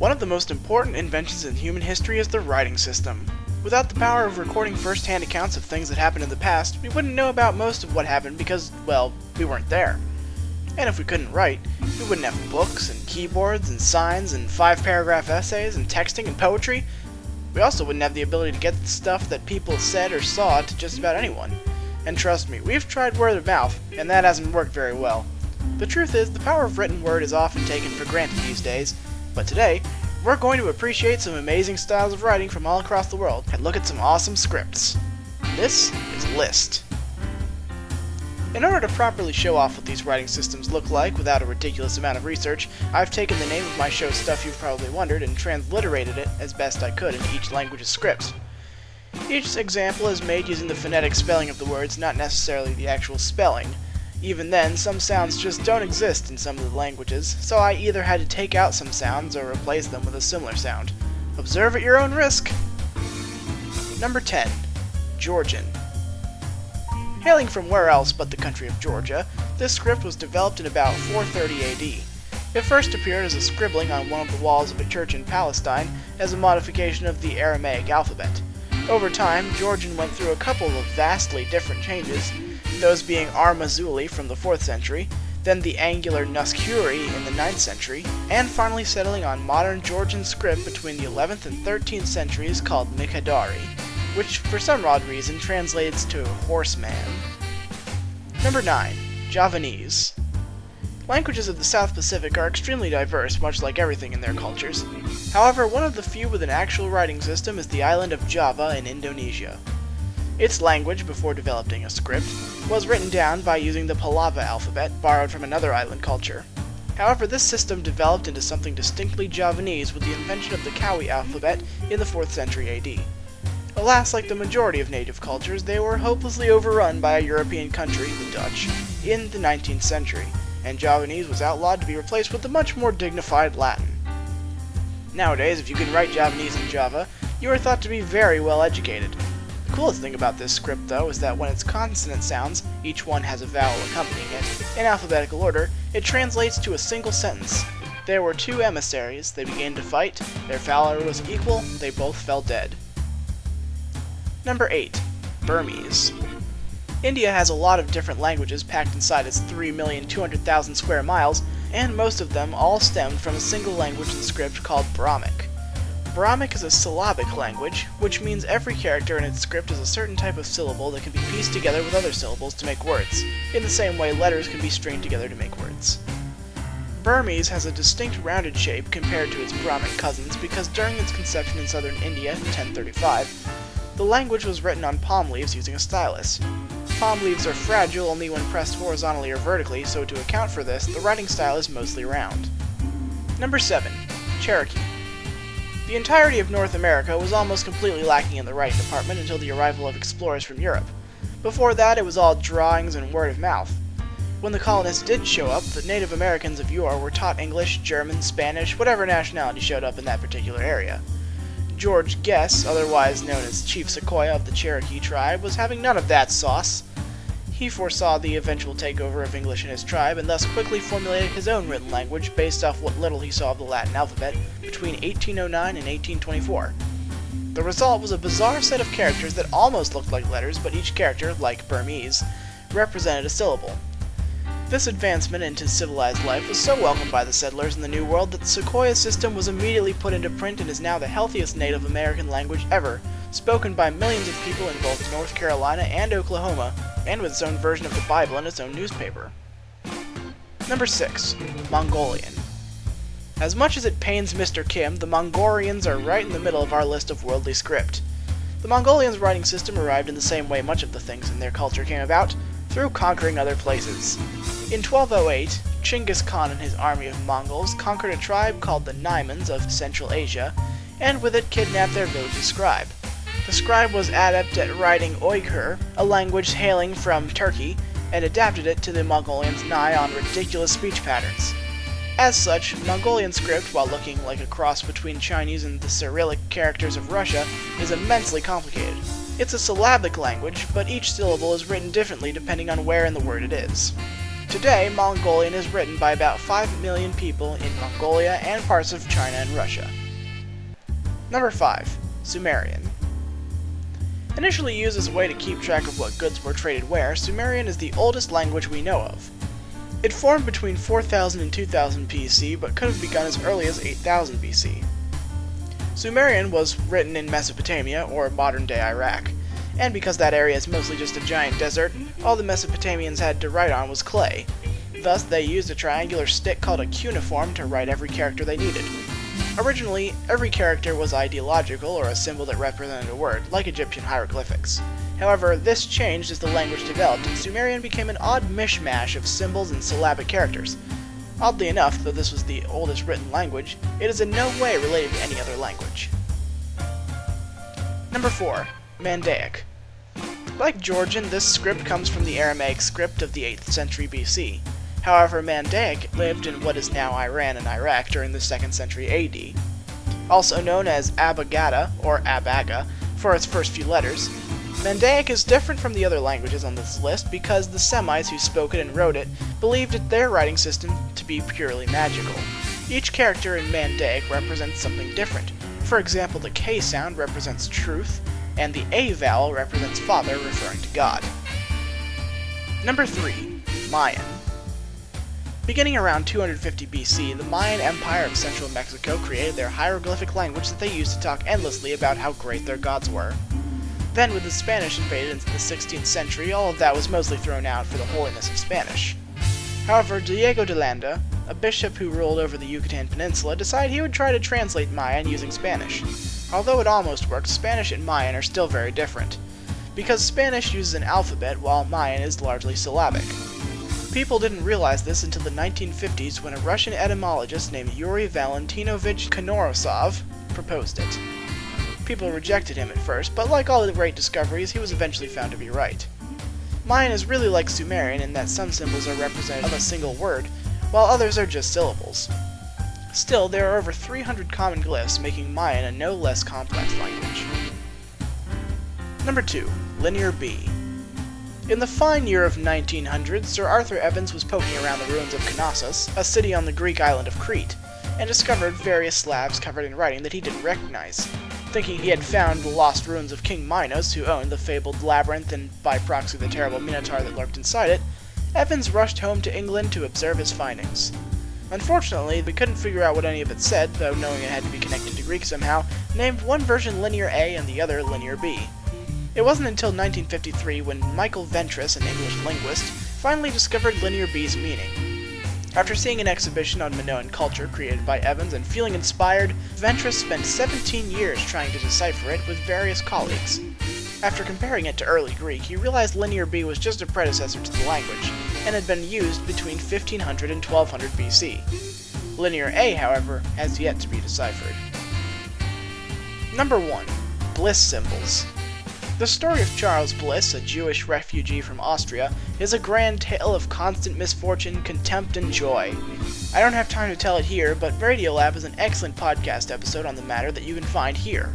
One of the most important inventions in human history is the writing system. Without the power of recording first-hand accounts of things that happened in the past, we wouldn't know about most of what happened because, well, we weren't there. And if we couldn't write, we wouldn't have books and keyboards and signs and 5-paragraph essays and texting and poetry. We also wouldn't have the ability to get the stuff that people said or saw to just about anyone. And trust me, we've tried word of mouth, and that hasn't worked very well. The truth is, the power of written word is often taken for granted these days, but today, we're going to appreciate some amazing styles of writing from all across the world and look at some awesome scripts. This is List. In order to properly show off what these writing systems look like without a ridiculous amount of research, I've taken the name of my show Stuff You've Probably Wondered and transliterated it as best I could into each language's script. Each example is made using the phonetic spelling of the words, not necessarily the actual spelling. Even then, some sounds just don't exist in some of the languages, so I either had to take out some sounds or replace them with a similar sound. Observe at your own risk! Number 10. Georgian. Hailing from where else but the country of Georgia, this script was developed in about 430 AD. It first appeared as a scribbling on one of the walls of a church in Palestine as a modification of the Aramaic alphabet. Over time, Georgian went through a couple of vastly different changes, those being Ar-Mazuli from the 4th century, then the angular Nuskuri in the 9th century, and finally settling on modern Georgian script between the 11th and 13th centuries called Mikadari, which for some odd reason translates to horseman. Number 9. Javanese. Languages of the South Pacific are extremely diverse, much like everything in their cultures. However, one of the few with an actual writing system is the island of Java in Indonesia. Its language, before developing a script, was written down by using the Palava alphabet, borrowed from another island culture. However, this system developed into something distinctly Javanese with the invention of the Kawi alphabet in the 4th century AD. Alas, like the majority of native cultures, they were hopelessly overrun by a European country, the Dutch, in the 19th century, and Javanese was outlawed to be replaced with the much more dignified Latin. Nowadays, if you can write Javanese in Java, you are thought to be very well educated. The coolest thing about this script, though, is that when its consonant sounds, each one has a vowel accompanying it, in alphabetical order, it translates to a single sentence. There were 2 emissaries, they began to fight, their valor was equal, they both fell dead. Number 8. Burmese. India has a lot of different languages packed inside its 3,200,000 square miles, and most of them all stemmed from a single language and script called Brahmic. Brahmic is a syllabic language, which means every character in its script is a certain type of syllable that can be pieced together with other syllables to make words, in the same way letters can be stringed together to make words. Burmese has a distinct rounded shape compared to its Brahmic cousins because during its conception in southern India in 1035, the language was written on palm leaves using a stylus. Palm leaves are fragile only when pressed horizontally or vertically, so to account for this, the writing style is mostly round. Number 7. Cherokee. The entirety of North America was almost completely lacking in the writing department until the arrival of explorers from Europe. Before that, it was all drawings and word of mouth. When the colonists did show up, the Native Americans of yore were taught English, German, Spanish, whatever nationality showed up in that particular area. George Guess, otherwise known as Chief Sequoia of the Cherokee tribe, was having none of that sauce. He foresaw the eventual takeover of English in his tribe and thus quickly formulated his own written language based off what little he saw of the Latin alphabet between 1809 and 1824. The result was a bizarre set of characters that almost looked like letters, but each character, like Burmese, represented a syllable. This advancement into civilized life was so welcomed by the settlers in the New World that the Sequoia system was immediately put into print and is now the healthiest Native American language ever, spoken by millions of people in both North Carolina and Oklahoma, and with its own version of the Bible in its own newspaper. Number 6. Mongolian. As much as it pains Mr. Kim, the Mongolians are right in the middle of our list of worldly script. The Mongolians' writing system arrived in the same way much of the things in their culture came about, through conquering other places. In 1208, Chinggis Khan and his army of Mongols conquered a tribe called the Naimans of Central Asia, and with it kidnapped their village's scribe. The scribe was adept at writing Uyghur, a language hailing from Turkey, and adapted it to the Mongolians' nigh on ridiculous speech patterns. As such, Mongolian script, while looking like a cross between Chinese and the Cyrillic characters of Russia, is immensely complicated. It's a syllabic language, but each syllable is written differently depending on where in the word it is. Today, Mongolian is written by about 5 million people in Mongolia and parts of China and Russia. Number 5. Sumerian. Initially used as a way to keep track of what goods were traded where, Sumerian is the oldest language we know of. It formed between 4000 and 2000 BC, but could have begun as early as 8000 BC. Sumerian was written in Mesopotamia, or modern-day Iraq, and because that area is mostly just a giant desert, all the Mesopotamians had to write on was clay. Thus, they used a triangular stick called a cuneiform to write every character they needed. Originally, every character was ideological or a symbol that represented a word, like Egyptian hieroglyphics. However, this changed as the language developed, and Sumerian became an odd mishmash of symbols and syllabic characters. Oddly enough, though this was the oldest written language, it is in no way related to any other language. Number 4. Mandaic. Like Georgian, this script comes from the Aramaic script of the 8th century BC. However, Mandaic lived in what is now Iran and Iraq during the 2nd century AD. Also known as Abagada, or Abaga, for its first few letters, Mandaic is different from the other languages on this list because the Semites who spoke it and wrote it believed their writing system to be purely magical. Each character in Mandaic represents something different. For example, the K sound represents truth, and the A vowel represents Father, referring to God. Number 3. Mayan. Beginning around 250 BC, the Mayan Empire of central Mexico created their hieroglyphic language that they used to talk endlessly about how great their gods were. Then, when the Spanish invaded into the 16th century, all of that was mostly thrown out for the holiness of Spanish. However, Diego de Landa, a bishop who ruled over the Yucatan Peninsula, decided he would try to translate Mayan using Spanish. Although it almost worked, Spanish and Mayan are still very different, because Spanish uses an alphabet while Mayan is largely syllabic. People didn't realize this until the 1950s when a Russian etymologist named Yuri Valentinovich Konorosov proposed it. People rejected him at first, but like all the great discoveries, he was eventually found to be right. Mayan is really like Sumerian in that some symbols are representative of a single word, while others are just syllables. Still, there are over 300 common glyphs, making Mayan a no less complex language. Number 2. Linear B. In the fine year of 1900, Sir Arthur Evans was poking around the ruins of Knossos, a city on the Greek island of Crete, and discovered various slabs covered in writing that he didn't recognize. Thinking he had found the lost ruins of King Minos, who owned the fabled labyrinth and by proxy the terrible minotaur that lurked inside it, Evans rushed home to England to observe his findings. Unfortunately, we couldn't figure out what any of it said, though knowing it had to be connected to Greek somehow, named one version Linear A and the other Linear B. It wasn't until 1953 when Michael Ventris, an English linguist, finally discovered Linear B's meaning. After seeing an exhibition on Minoan culture created by Evans and feeling inspired, Ventris spent 17 years trying to decipher it with various colleagues. After comparing it to early Greek, he realized Linear B was just a predecessor to the language, and had been used between 1500 and 1200 BC. Linear A, however, has yet to be deciphered. Number 1. Bliss symbols. The story of Charles Bliss, a Jewish refugee from Austria, is a grand tale of constant misfortune, contempt, and joy. I don't have time to tell it here, but Radiolab is an excellent podcast episode on the matter that you can find here.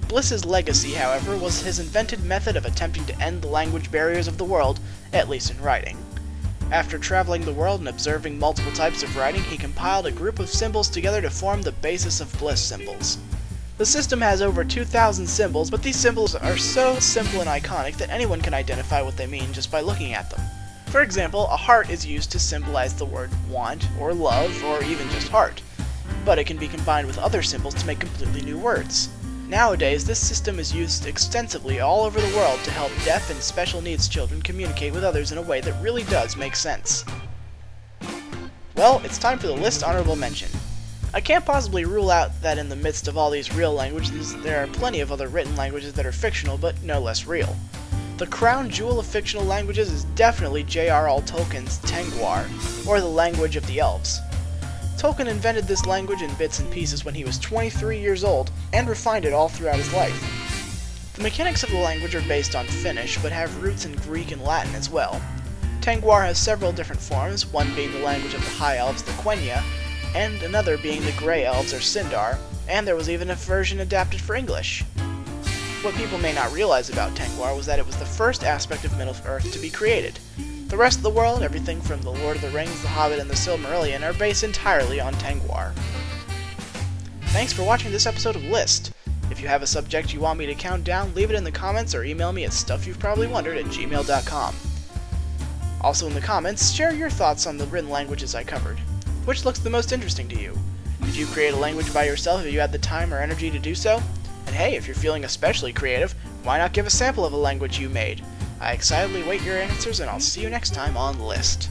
Bliss's legacy, however, was his invented method of attempting to end the language barriers of the world, at least in writing. After traveling the world and observing multiple types of writing, he compiled a group of symbols together to form the basis of Bliss symbols. The system has over 2,000 symbols, but these symbols are so simple and iconic that anyone can identify what they mean just by looking at them. For example, a heart is used to symbolize the word want, or love, or even just heart, but it can be combined with other symbols to make completely new words. Nowadays, this system is used extensively all over the world to help deaf and special needs children communicate with others in a way that really does make sense. Well, it's time for the list honorable mention. I can't possibly rule out that in the midst of all these real languages, there are plenty of other written languages that are fictional but no less real. The crown jewel of fictional languages is definitely J.R.R. Tolkien's Tengwar, or the language of the elves. Tolkien invented this language in bits and pieces when he was 23 years old, and refined it all throughout his life. The mechanics of the language are based on Finnish, but have roots in Greek and Latin as well. Tengwar has several different forms, one being the language of the High Elves, the Quenya, and another being the Grey Elves, or Sindar, and there was even a version adapted for English. What people may not realize about Tengwar was that it was the first aspect of Middle-earth to be created. The rest of the world, everything from The Lord of the Rings, The Hobbit, and The Silmarillion, are based entirely on Tengwar. Thanks for watching this episode of List. If you have a subject you want me to count down, leave it in the comments or email me at stuffyou'veprobably.wondered@gmail.com. Also in the comments, share your thoughts on the written languages I covered. Which looks the most interesting to you? Did you create a language by yourself if you had the time or energy to do so? And hey, if you're feeling especially creative, why not give a sample of a language you made? I excitedly wait your answers, and I'll see you next time on List.